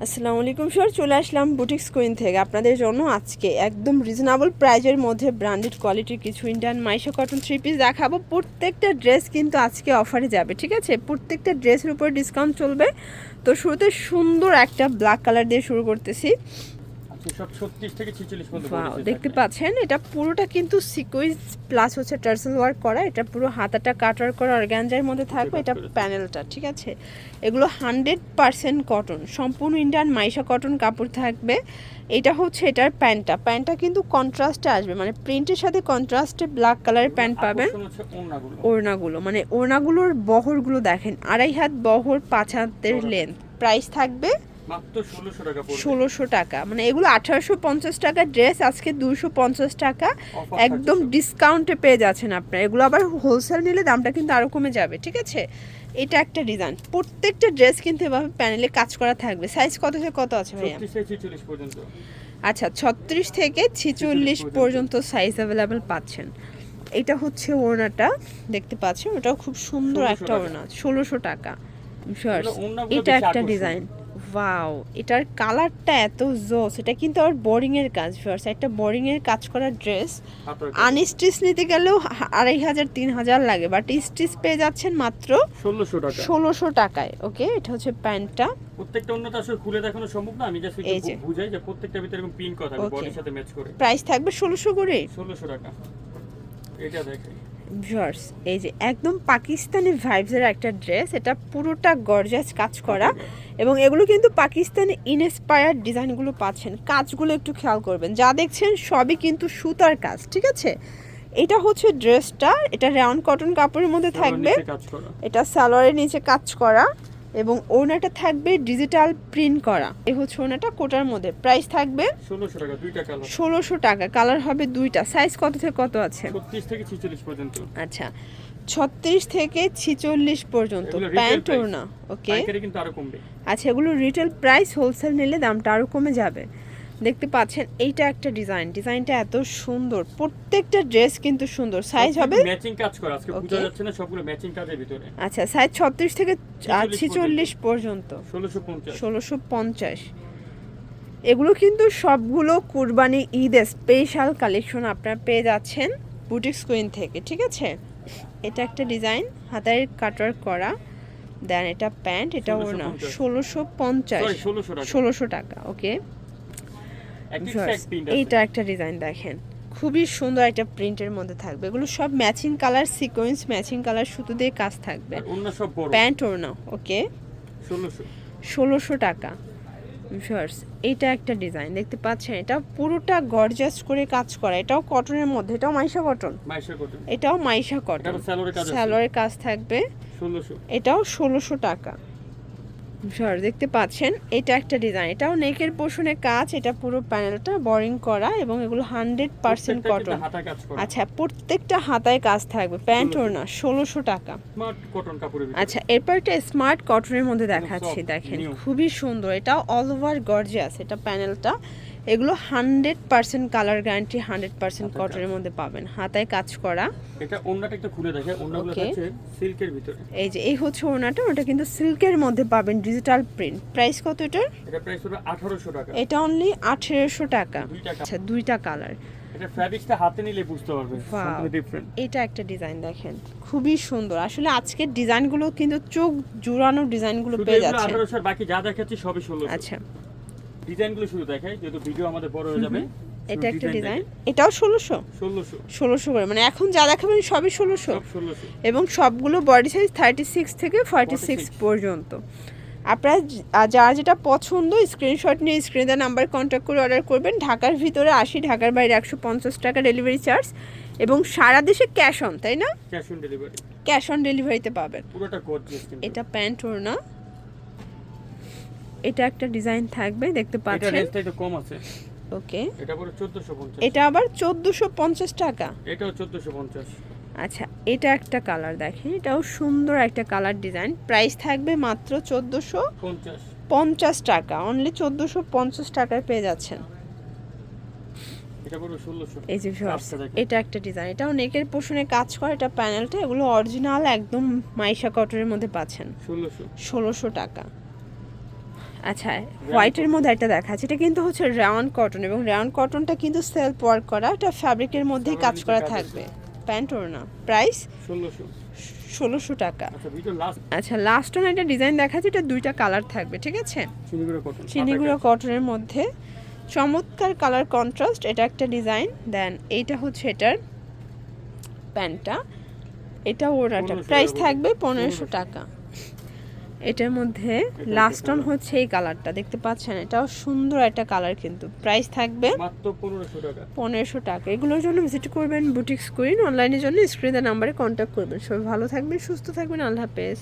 আসসালামু আলাইকুম স্যার, চলে আসলাম বুটিক্স কুইন থেকে আপনাদের জন্য আজকে একদম রিজনেবল প্রাইজের মধ্যে ব্র্যান্ডেড কোয়ালিটির কিছু Indian Maisha cotton three piece দেখাবো। প্রত্যেকটা ড্রেস কিন্তু আজকে অফারে যাবে, ঠিক আছে? প্রত্যেকটা ড্রেসের উপর ডিসকাউন্ট চলবে। তো শুরুতে সুন্দর একটা ব্ল্যাক কালার দিয়ে শুরু করতেছি। সব 36 থেকে 46 পর্যন্ত ওয়াও, দেখতে পাচ্ছেন এটা পুরোটা কিন্তু সিকোয়েন্স প্লাস হচ্ছে টার্সেল ওয়ার্ক করা। এটা পুরো হাতাটা কাটওয়ার্ক করা অর্গানজার মধ্যে থাকবে। এটা প্যানেলটা, ঠিক আছে? এগুলো 100% কটন, সম্পূর্ণ ইন্ডিয়ান মাইশা কটন কাপড় থাকবে। এটা হচ্ছে এটার প্যান্টটা কিন্তু কন্ট্রাস্টে আসবে, মানে প্রিন্টের সাথে কন্ট্রাস্টে ব্ল্যাক কালারের প্যান্ট পাবেন। ওড়নাগুলো মানে ওড়নাগুলোর বহরগুলো দেখেন, 2.5 হাত বহর, 5 হাতের লেন্থ। প্রাইস থাকবে মাত্র 1600 টাকা পড়বে। 1600 টাকা, মানে এগুলো 1850 টাকা ড্রেস, আজকে 250 টাকা একদম ডিসকাউন্টে পেয়ে যাচ্ছেন আপনারা। এগুলো আবার হোলসেল নিলে দামটা কিন্তু আরও কমে যাবে, ঠিক আছে? এটা একটা ডিজাইন, প্রত্যেকটা ড্রেস কিন্তু এভাবে প্যানেলে কাজ করা থাকবে। সাইজ কত থেকে কত আছে ভাইয়া? 36 থেকে 46 পর্যন্ত। আচ্ছা, 36 থেকে 46 পর্যন্ত সাইজ অ্যাভেলেবেল পাচ্ছেন। এটা হচ্ছে ওড়নাটা, দেখতে পাচ্ছেন, ওটাও খুব সুন্দর একটা ওড়না, 1600 টাকা। এটা একটা ডিজাইন, ওয়াও, এটার কালারটা এত জোস। এটা কিন্তু আর বোরিং এর কাজ, ভিউয়ার্স, একটা বোরিং এর কাজ করা ড্রেস। আনস্টিচ নিতে গেলেও 2500-3000 লাগে, বাট স্টিচ পেয়ে যাচ্ছেন মাত্র 1600 টাকায়। ওকে, এটা হচ্ছে প্যান্টটা। প্রত্যেকটা অন্যটা আসলে খুলে দেখানো সম্ভব না, আমি জাস্ট একটু বুঝাই যে প্রত্যেকটার ভিতরে এরকম পিন করা থাকবে বডির সাথে ম্যাচ করে। প্রাইস থাকবে 1600 করে। 1600 টাকা। এটা দেখেন ভিউয়ার্স, এই যে একদম পাকিস্তানি ভাইবসের একটা ড্রেস, এটা পুরোটা গর্জাস কাজ করা, এবং এগুলো কিন্তু পাকিস্তানি ইনস্পায়ার্ড ডিজাইনগুলো পাচ্ছেন। কাজগুলো একটু খেয়াল করবেন, যা দেখছেন সবই কিন্তু সুতার কাজ, ঠিক আছে? এটা হচ্ছে ড্রেসটা, এটা রাউন্ড কটন কাপড়ের মধ্যে থাকবে। এটা সালোয়ারের নিচে কাজ করা, এবং ওড়নাটা থাকবে ডিজিটাল প্রিন্ট করা। এই হচ্ছে ওড়নাটা কোটার মধ্যে। প্রাইস থাকবে 1600 টাকা, দুইটা কালার। 1600 টাকা, কালার হবে দুইটা। সাইজ কত থেকে কত আছে? 36 থেকে 46 পর্যন্ত। আচ্ছা, 36 থেকে 46 পর্যন্ত প্যান্ট ওড়না। ওকে, পাইকারি কিন্তু আরো কমবে। আচ্ছা, এগুলো রিটেল প্রাইস, হোলসেল নিলে দামটা আরো কমে যাবে। দেখতে পাচ্ছেন এইটা একটা ডিজাইনটা এত সুন্দর, প্রত্যেকটা ড্রেস কিন্তু সুন্দর। সাইজ হবে ম্যাচিং কাজ করা, আজকে বোঝা যাচ্ছে না সবগুলো ম্যাচিং কাজের ভিতরে। আচ্ছা, সাইজ 36 থেকে 46 পর্যন্ত, 1650। এগুলো কিন্তু সবগুলো কুরবানি ঈদের স্পেশাল কালেকশন আপনারা পেয়ে যাচ্ছেন বুটিক্স কুইন থেকে, ঠিক আছে? এটা একটা ডিজাইন, হাতের কাটওয়ার্ক করা। দেন এটা প্যান্ট, এটা ওড়না। 1650 টাকা। ওকে, এইটা একটা ডিজাইন দেখেন, খুবই সুন্দর একটা প্রিন্টের মধ্যে থাকবে। এগুলো সব matching colour sequence, matching colour সুতো দিয়ে কাজ থাকবে। প্যান্ট ওড়না। ওকে, 1600 টাকা। ভিউয়ার্স, এইটা একটা ডিজাইন দেখতে পাচ্ছেন, এটা পুরোটা গর্জাস করে কাজ করা। এটাও কটনের মধ্যে, এটাও মাইশা কটন, এটাও মাইশা কটন, সালোয়ারের কাজ থাকবে। এটাও 1600 টাকা। ভিউয়ার্স, দেখতে পাচ্ছেন এটা একটা ডিজাইন, এটাও নেকের পোর্শনে কাজ। এটা পুরো প্যানেলটা বোরিং করা, এবং এগুলো 100% কটন। আচ্ছা, প্রত্যেকটা হাতায় কাজ থাকবে। প্যান্ট ওড়না 1600 টাকা। আচ্ছা, এরপর একটা স্মার্ট কটনের মধ্যে দেখাচ্ছি, দেখেন খুবই সুন্দর। এটাও অল ওভার গর্জিয়াস, এটা প্যানেলটা। এগুলো 100% কালার গ্যারান্টি, 100% কটনের মধ্যে পাবেন, হাতায় কাজ করা। এটা ওড়নাটা একটু খুলে দেখে, ওড়নাগুলো আছে সিল্কের ভিতরে। এই যে এই হচ্ছে ওড়নাটা, ওটা কিন্তু সিল্কের মধ্যে পাবেন, ডিজিটাল প্রিন্ট। প্রাইস কত এটার? এটা প্রাইস হবে 1800 টাকা। এটা অনলি 1800 টাকা। আচ্ছা, দুইটা কালার। এটা ফ্যাব্রিক্সটা হাতে নিলে বুঝতে পারবে সম্পূর্ণ ডিফারেন্ট। এটা একটা ডিজাইন দেখেন, খুবই সুন্দর। আসলে আজকের ডিজাইনগুলো কিন্তু চোখ জুড়ানো ডিজাইনগুলো পেয়ে যাচ্ছে। 1800 আর বাকি যা দেখাচ্ছি সবই 1600। আচ্ছা, ডিজাইনগুলো শুধু দেখাই, যেহেতু ভিডিও আমাদের বড় হয়ে যাবে। এটা একটা ডিজাইন, এটাও 1600 করে, মানে এখন যা দেখাবেন সবই 1600, এবং সবগুলো বডি সাইজ 36 থেকে 46 পর্যন্ত। আপনারা যার যেটা পছন্দ স্ক্রিনশট নিয়ে স্ক্রিনে দেওয়া নাম্বার কন্ট্যাক্ট করে অর্ডার করবেন। ঢাকার ভিতরে 80, ঢাকার বাইরে 150 টাকা ডেলিভারি চার্জ, এবং সারা দেশে ক্যাশ অন, তাই না? ক্যাশ অন ডেলিভারিতে পাবেন। পুরোটা গর্জিয়াস। এটা প্যান্ট ওড়না, এটা একটা ডিজাইন থাকবে, দেখতে পাচ্ছেন। এটা রেটটা একটু কম আছে। ওকে, এটা পুরো 1450। এটা আবার 1450 টাকা। এটাও 1450। আচ্ছা, এটা একটা কালার দেখেন, এটাও সুন্দর একটা কালার ডিজাইন। প্রাইস থাকবে মাত্র 1450 টাকা, অনলি 1450 টাকায় পেয়ে যাচ্ছেন। এটা পুরো 1600। এই যে ভিউয়ার্স, এটা একটা ডিজাইন, এটাও নেকের পোর্শনে কাজ করা। এটা প্যানেলটা, এগুলো অরিজিনাল একদম মাইশা কটনের মধ্যে পাচ্ছেন। 1600 টাকা। আচ্ছা হোয়াইটের মধ্যে একটা দেখাচ্ছে, এটা কিন্তু হচ্ছে রাউন্ড কটন এবং রাউন্ড কটনটা কিন্তু সেলফ ওয়ার্ক করা, এটা ফ্যাব্রিকের মধ্যেই কাজ করা থাকবে। প্যান্ট ওড়না প্রাইস 1600 টাকা। আচ্ছা লাস্ট ওয়ান একটা ডিজাইন দেখাচ্ছে, এটা দুইটা কালার থাকবে, ঠিক আছে? চিনিগুড়ো কটনের মধ্যে চমৎকার কালার কন্ট্রাস্ট, এটা একটা ডিজাইন। দেন এইটা হচ্ছে এটার প্যান্টটা, এটা ওড়নাটা, প্রাইস থাকবে 1500 টাকা। এটার মধ্যে লাস্ট অন হচ্ছে এই কালারটা দেখতে পাচ্ছেন, এটাও সুন্দর একটা কালার, কিন্তু প্রাইস থাকবে মাত্র 1500 টাকা। এগুলোর জন্য ভিজিট করবেন বুটিক্স কুইন, অনলাইনের জন্য স্ক্রিনের নাম্বারে কন্ট্যাক্ট করবেন। সবাই ভালো থাকবেন, সুস্থ থাকবেন, আল্লাহ হাফেজ।